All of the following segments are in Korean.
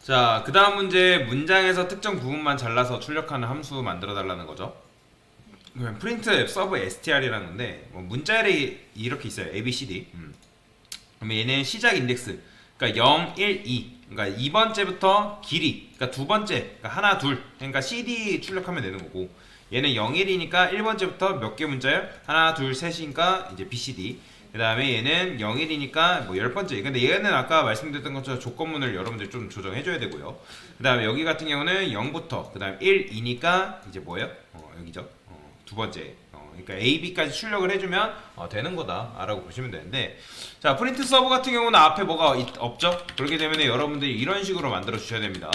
자, 그 다음 문제 문장에서 특정 부분만 잘라서 출력하는 함수 만들어 달라는 거죠. 그러면 print 서브 str이라는 건데 문자열이 이렇게 있어요. A, B, C, D. 그러면 얘는 시작 인덱스. 그러니까 0, 1, 2. 그러니까 2번째부터 길이. 그러니까 두 번째. 그러니까 하나, 둘. 그러니까 CD 출력하면 되는 거고. 얘는 0, 1이니까 1번째부터 몇 개 문자열? 하나, 둘, 셋이니까 이제 B, C, D. 그 다음에 얘는 0, 1이니까 뭐 10번째. 근데 얘는 아까 말씀드렸던 것처럼 조건문을 여러분들 좀 조정해줘야 되고요. 그 다음에 여기 같은 경우는 0부터 그 다음에 1, 2니까 이제 뭐예요? 여기죠. 두 번째. 그러니까 A, B까지 출력을 해주면 되는 거다 라고 보시면 되는데, 자, 프린트 서버 같은 경우는 앞에 뭐가 없죠? 그렇기 때문에 여러분들이 이런 식으로 만들어 주셔야 됩니다.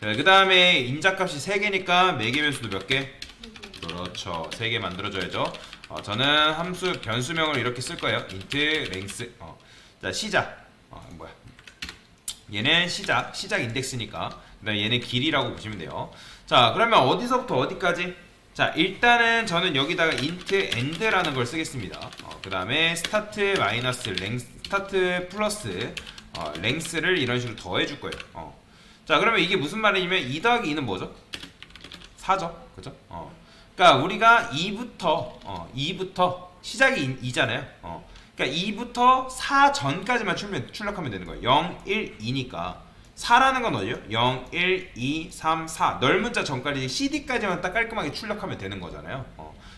그 다음에 인자값이 3개니까 매개변 수도 몇 개? 그렇죠, 3개 만들어줘야죠. 저는 함수 변수명을 이렇게 쓸 거예요. int length. 자, 시작. 뭐야? 얘는 시작 인덱스니까. 그다음에 얘는 길이라고 보시면 돼요. 자, 그러면 어디서부터 어디까지? 자, 일단은 저는 여기다가 int end라는 걸 쓰겠습니다. 그 다음에 start 마이너스 start 플러스 length를 이런 식으로 더해줄 거예요. 자, 그러면 이게 무슨 말이냐면 2 더하기 2는 뭐죠? 4죠, 그죠? 그러니까 우리가 2부터 시작이 2잖아요. 그러니까 2부터 4 전까지만 출력하면 되는 거예요. 0, 1, 2니까 4라는 건 어디요? 0, 1, 2, 3, 4 넓은 자 전까지 CD까지만 딱 깔끔하게 출력하면 되는 거잖아요.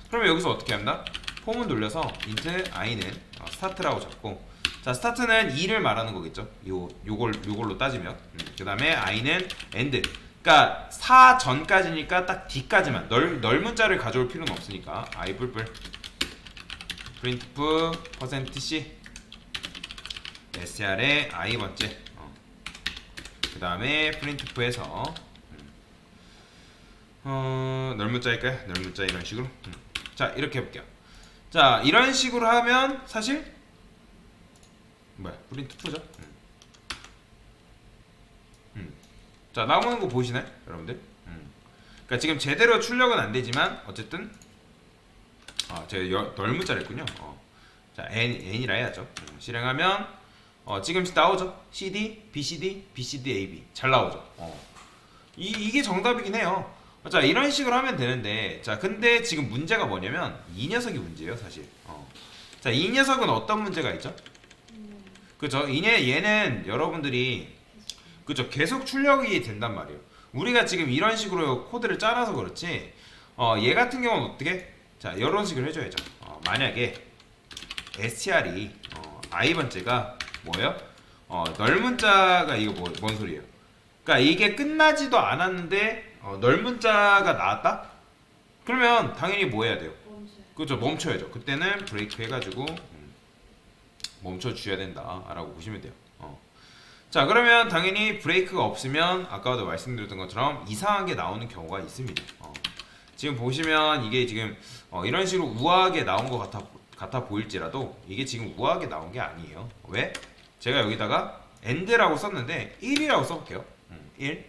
그러면 여기서 어떻게 한다? 폼은 돌려서 int i는 start라고 잡고, 자, start는 2를 말하는 거겠죠. 요걸로 따지면. 그 다음에 i는 end. 그러니까 4 전까지니까 딱 D까지만 넓은 자를 가져올 필요는 없으니까 i 뿔뿔 printf %c str의 i 번째. 그 다음에 printf에서 넓은 자일까요? 넓은 자 이런 식으로. 자, 이렇게 해볼게요. 자, 이런 식으로 하면 사실 뭐야? printf죠. 자, 나오는 거 보이시나요, 여러분들? 그러니까 지금 제대로 출력은 안 되지만 어쨌든 제가 넓은 자를 했군요. 자, n이라 해야죠. 실행하면 지금 나오죠. CD, BCD, BCD, AB 잘 나오죠. 이게 정답이긴 해요. 자, 이런 식으로 하면 되는데, 자, 근데 지금 문제가 뭐냐면 이 녀석이 문제예요, 사실. 자, 이 녀석은 어떤 문제가 있죠? 그죠? 얘는 여러분들이 그죠, 계속 출력이 된단 말이에요. 우리가 지금 이런 식으로 코드를 짜놔서 그렇지, 얘 같은 경우는 어떻게? 자, 이런 식으로 해줘야죠. 만약에 str이 i 번째가 뭐예요? 넓은 자가 이거 뭔 소리예요? 그러니까 이게 끝나지도 않았는데 넓은 자가 나왔다? 그러면 당연히 뭐 해야 돼요? 그죠, 멈춰야죠. 그때는 브레이크 해가지고 멈춰 주셔야 된다라고 보시면 돼요. 자, 그러면 당연히 브레이크가 없으면 아까도 말씀드렸던 것처럼 이상한 게 나오는 경우가 있습니다. 지금 보시면 이게 지금 이런 식으로 우아하게 나온 것 같아 보일지라도 이게 지금 우아하게 나온 게 아니에요. 왜? 제가 여기다가 end라고 썼는데 1이라고 써볼게요. 1.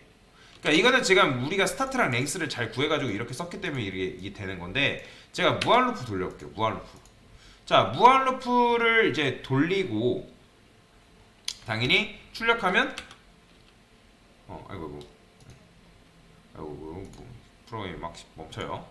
그러니까 이거는 지금 우리가 스타트랑 랭스를 잘 구해가지고 이렇게 썼기 때문에 이게 되는 건데, 제가 무한 루프 돌려볼게요. 무한 루프. 자, 무한 루프를 이제 돌리고 당연히 출력하면 아이고 프로그램이 막 멈춰요.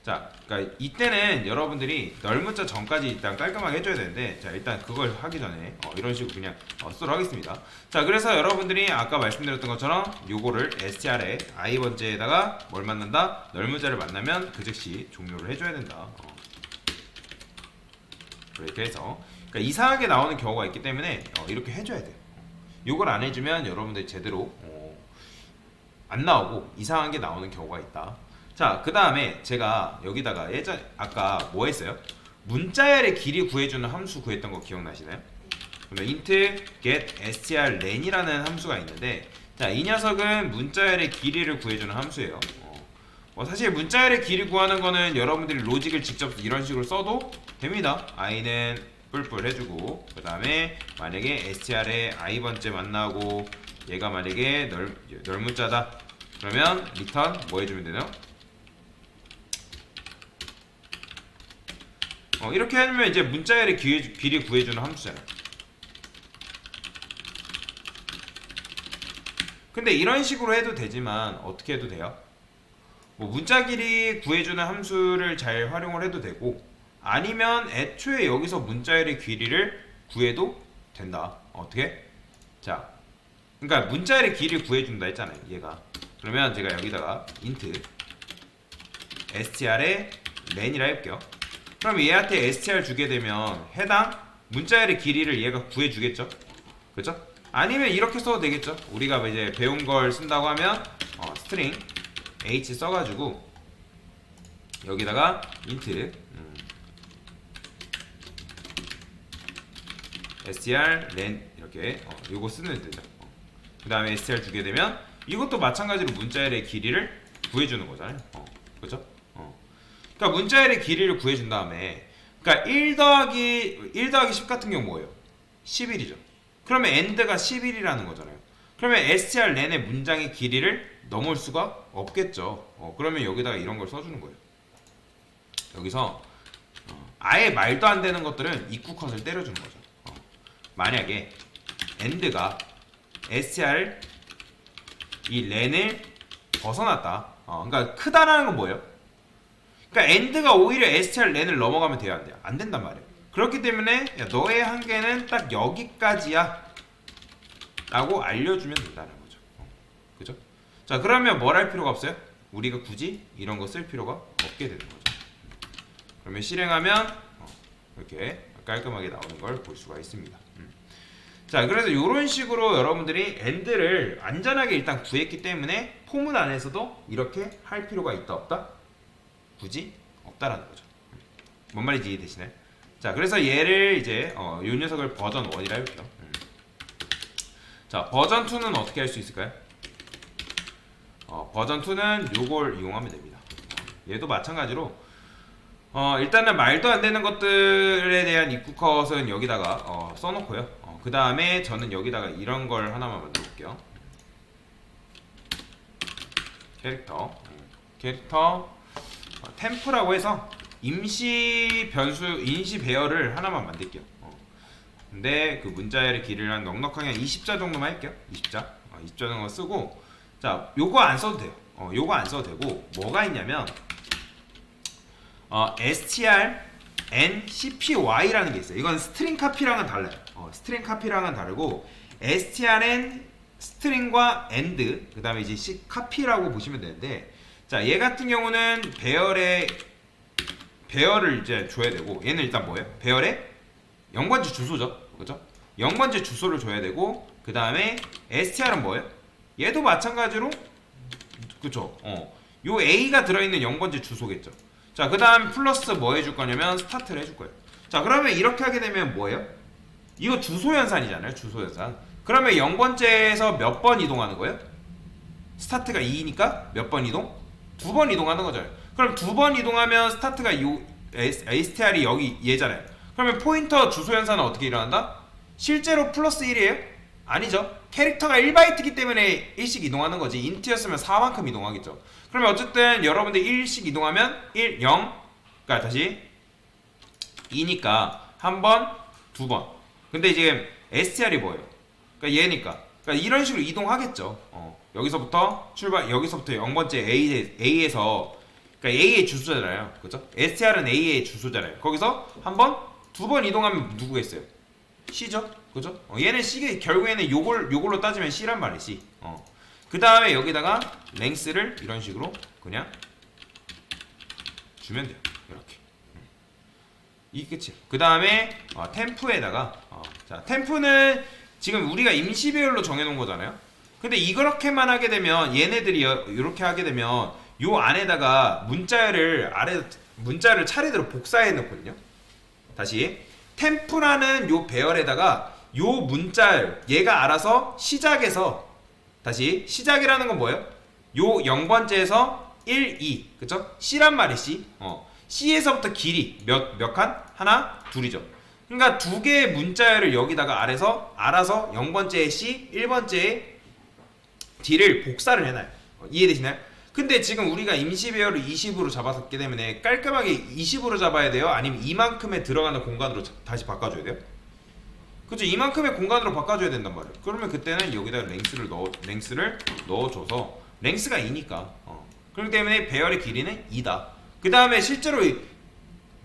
자, 그러니까 이때는 여러분들이 넓은 자 전까지 일단 깔끔하게 해줘야 되는데, 자, 일단 그걸 하기 전에 이런 식으로 그냥 쓰도록 하겠습니다. 자, 그래서 여러분들이 아까 말씀드렸던 것처럼 요거를 str의 i 번째에다가 뭘 만난다? 넓은 자를 만나면 그 즉시 종료를 해줘야 된다. 이렇게 해서, 그러니까 이상하게 나오는 경우가 있기 때문에 이렇게 해줘야 돼요. 요걸 안 해주면 여러분들이 제대로 안 나오고 이상한 게 나오는 경우가 있다. 자, 그 다음에 제가 여기다가 아까 뭐 했어요? 문자열의 길이 구해주는 함수 구했던 거 기억나시나요? 그러면 int get strlen이라는 함수가 있는데, 자, 이 녀석은 문자열의 길이를 구해주는 함수예요. 사실 문자열의 길이 구하는 거는 여러분들이 로직을 직접 이런 식으로 써도 됩니다. i는 뿔뿔 해주고, 그 다음에 만약에 str의 i 번째 만나고 얘가 만약에 넓문자다 그러면 return 뭐 해주면 되나요? 이렇게 하면 이제 문자열의 길이 구해주는 함수잖아요. 근데 이런 식으로 해도 되지만 어떻게 해도 돼요? 뭐 문자 길이 구해주는 함수를 잘 활용을 해도 되고, 아니면 애초에 여기서 문자열의 길이를 구해도 된다. 어떻게? 자, 그러니까 문자열의 길이를 구해준다 했잖아요, 얘가. 그러면 제가 여기다가 int str에 len이라 할게요. 그럼 얘한테 str 주게 되면 해당 문자열의 길이를 얘가 구해주겠죠? 그죠? 아니면 이렇게 써도 되겠죠? 우리가 이제 배운 걸 쓴다고 하면 string h 써가지고 여기다가 int str len 이렇게 요거 쓰면 되죠. 그 다음에 str 주게 되면 이것도 마찬가지로 문자열의 길이를 구해주는 거잖아요. 그죠? 그러니까 문자열의 길이를 구해준 다음에, 그러니까 1 더하기 10 같은 경우 뭐예요? 11이죠. 그러면 end가 11이라는 거잖아요. 그러면 str len의 문장의 길이를 넘을 수가 없겠죠. 그러면 여기다가 이런 걸 써주는 거예요. 여기서 아예 말도 안 되는 것들은 입구 컷을 때려주는 거죠. 만약에 end가 str 이 len을 벗어났다. 그러니까 크다라는 건 뭐예요? 그러니까 end가 오히려 str len을 넘어가면 돼요, 안 돼요? 안 된단 말이에요. 그렇기 때문에 야, 너의 한계는 딱 여기까지야 라고 알려주면 된다는 거죠. 그죠? 자, 그러면 뭘 할 필요가 없어요? 우리가 굳이 이런 거 쓸 필요가 없게 되는 거죠. 그러면 실행하면 이렇게 깔끔하게 나오는 걸 볼 수가 있습니다. 자, 그래서 이런 식으로 여러분들이 end를 안전하게 일단 구했기 때문에 포문 안에서도 이렇게 할 필요가 있다 없다? 굳이 없다라는 거죠. 뭔 말인지 이해되시나요? 자, 그래서 얘를 이제 이 녀석을 버전 1이라 해볼게요. 자, 버전 2는 어떻게 할 수 있을까요? 버전 2는 요걸 이용하면 됩니다. 얘도 마찬가지로 일단은 말도 안 되는 것들에 대한 입구 컷은 여기다가 써놓고요. 그 다음에 저는 여기다가 이런 걸 하나만 만들어 볼게요. 캐릭터 템프라고 해서 임시 변수, 임시 배열을 하나만 만들게요. 근데 그 문자열의 길이를 한 넉넉하게 한 20자 정도만 할게요. 20자 20자 정도 쓰고, 자, 요거 안 써도 돼요. 요거 안 써도 되고, 뭐가 있냐면 str n cpy라는 게 있어요. 이건 스트링 카피랑은 달라요. 스트링 카피랑은 다르고, strn 스트링과 end, 그 다음에 이제 c 카피라고 보시면 되는데, 자, 얘 같은 경우는 배열을 이제 줘야 되고, 얘는 일단 뭐예요? 배열의 연관지 주소죠. 그죠? 연관지 주소를 줘야 되고, 그 다음에 str은 뭐예요? 얘도 마찬가지로, 그쵸? 요 a가 들어있는 연관지 주소겠죠. 자, 그 다음에 플러스 뭐 해줄 거냐면 스타트를 해줄 거예요. 자, 그러면 이렇게 하게 되면 뭐예요? 이거 주소 연산이잖아요. 주소 연산. 그러면 0번째에서 몇 번 이동하는 거예요? 스타트가 2니까 몇 번 이동? 2번 이동하는 거잖아요. 그럼 2번 이동하면 스타트가 요 str이 여기 얘잖아요. 그러면 포인터 주소 연산은 어떻게 일어난다? 실제로 플러스 1이에요? 아니죠. 캐릭터가 1바이트이기 때문에 1씩 이동하는 거지. 인트였으면 4만큼 이동하겠죠. 그러면 어쨌든 여러분들 1씩 이동하면 1, 0, 그러니까 다시 2니까 한 번, 두 번. 근데 이제 str이 뭐예요? 그러니까 얘니까. 그러니까 이런 식으로 이동하겠죠. 여기서부터 출발, 여기서부터 0번째 A에서, 그러니까 A의 주소잖아요. 그죠? str은 A의 주소잖아요. 거기서 한 번, 두 번 이동하면 누구겠어요? C죠? 그죠? 얘는 C, 결국에는 요걸로 따지면 C란 말이지. C. 그 다음에 여기다가 length를 이런 식으로 그냥 주면 돼요. 이렇게. 이게 끝이에요. 그 다음에 템프에다가 자, 템프는 지금 우리가 임시 배열로 정해놓은 거잖아요. 근데 이렇게만 하게 되면, 얘네들이 이렇게 하게 되면 요 안에다가 문자를 차례대로 복사해 놓거든요. 다시 템프라는 요 배열에다가 요 문자열, 얘가 알아서 시작에서, 다시 시작이라는 건 뭐예요? 요 0번째에서 1, 2, 그쵸? C란 말이 C. C에서부터 길이 몇 칸? 하나, 둘이죠. 그러니까 두 개의 문자열을 여기다가 알아서 0번째에 C, 1번째에 D를 복사를 해놔요. 이해되시나요? 근데 지금 우리가 임시 배열을 20으로 잡았기 때문에 깔끔하게 20으로 잡아야 돼요? 아니면 이만큼에 들어가는 공간으로 다시 바꿔줘야 돼요? 그죠? 이만큼의 공간으로 바꿔줘야 된단 말이에요. 그러면 그때는 여기다 랭스를 넣어줘서 랭스가 2니까 그렇기 때문에 배열의 길이는 2다. 그 다음에 실제로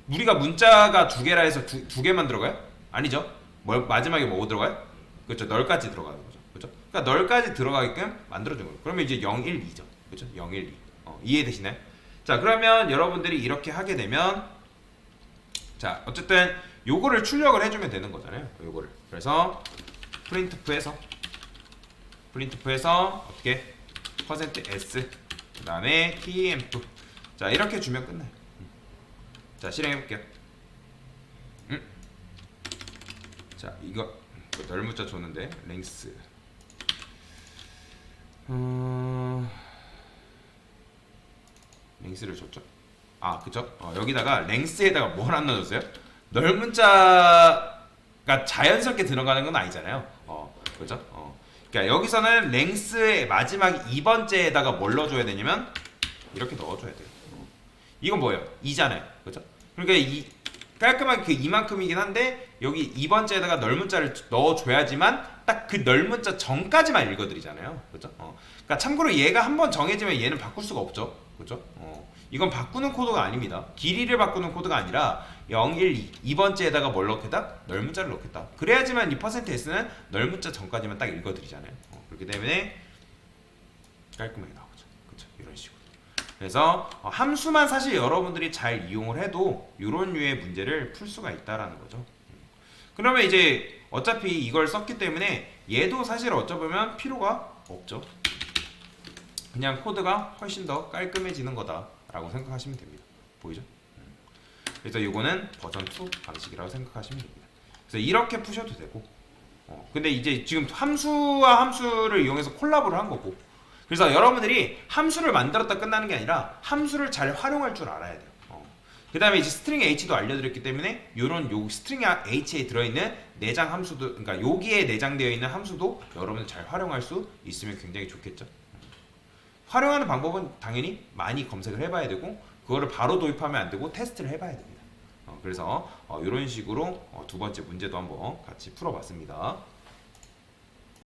우리가 문자가 2개라 해서 두 개만 들어가요? 아니죠. 마지막에 뭐 들어가요? 그렇죠. 널까지 들어가는 거죠. 그렇죠? 그러니까 널까지 들어가게끔 만들어준 거예요. 그러면 이제 0, 1, 2죠. 그렇죠? 0, 1, 2. 이해되시나요? 자, 그러면 여러분들이 이렇게 하게 되면 자, 어쨌든 요거를 출력을 해주면 되는 거잖아요. 요거를. 그래서 printf에서 어떻게 %s 그 다음에 temp 자, 이렇게 주면 끝나요. 자, 실행해 볼게요. 자, 이거 널문자 줬는데 랭스 랭스를 줬죠. 아, 그쵸? 여기다가 랭스에다가 뭘 안 넣어줬어요? 널문자가 자연스럽게 들어가는 건 아니잖아요. 그죠? 그러니까 여기서는 랭스의 마지막 2번째에다가 뭘 넣어줘야 되냐면 이렇게 넣어줘야 돼요. 이건 뭐예요? 2잖아요. 그죠? 그러니까 이 깔끔하게 그 이만큼이긴 한데 여기 2번째에다가 널문자를 넣어줘야지만 딱 그 널문자 전까지만 읽어드리잖아요. 그죠? 그러니까 참고로 얘가 한번 정해지면 얘는 바꿀 수가 없죠. 그죠? 이건 바꾸는 코드가 아닙니다. 길이를 바꾸는 코드가 아니라 0, 1, 2 2번째에다가 뭘 넣겠다? 널문자를 넣겠다. 그래야지만 이 %s는 널문자 전까지만 딱 읽어드리잖아요. 그렇기 때문에 깔끔하게 나오죠. 그렇죠? 이런 식으로. 그래서 함수만 사실 여러분들이 잘 이용을 해도 이런 류의 문제를 풀 수가 있다라는 거죠. 그러면 이제 어차피 이걸 썼기 때문에 얘도 사실 어쩌면 필요가 없죠. 그냥 코드가 훨씬 더 깔끔해지는 거다라고 생각하시면 됩니다. 보이죠? 그래서 이거는 버전 2 방식이라고 생각하시면 됩니다. 그래서 이렇게 푸셔도 되고 근데 이제 지금 함수와 함수를 이용해서 콜라보를 한 거고 그래서 여러분들이 함수를 만들었다 끝나는 게 아니라 함수를 잘 활용할 줄 알아야 돼요. 그 다음에 이제 스트링 h도 알려드렸기 때문에 요런 요 스트링 h에 들어있는 내장 함수도 그러니까 여기에 내장되어 있는 함수도 여러분들 잘 활용할 수 있으면 굉장히 좋겠죠. 활용하는 방법은 당연히 많이 검색을 해봐야 되고 그거를 바로 도입하면 안 되고 테스트를 해봐야 됩니다. 그래서 이런 식으로 두 번째 문제도 한번 같이 풀어봤습니다.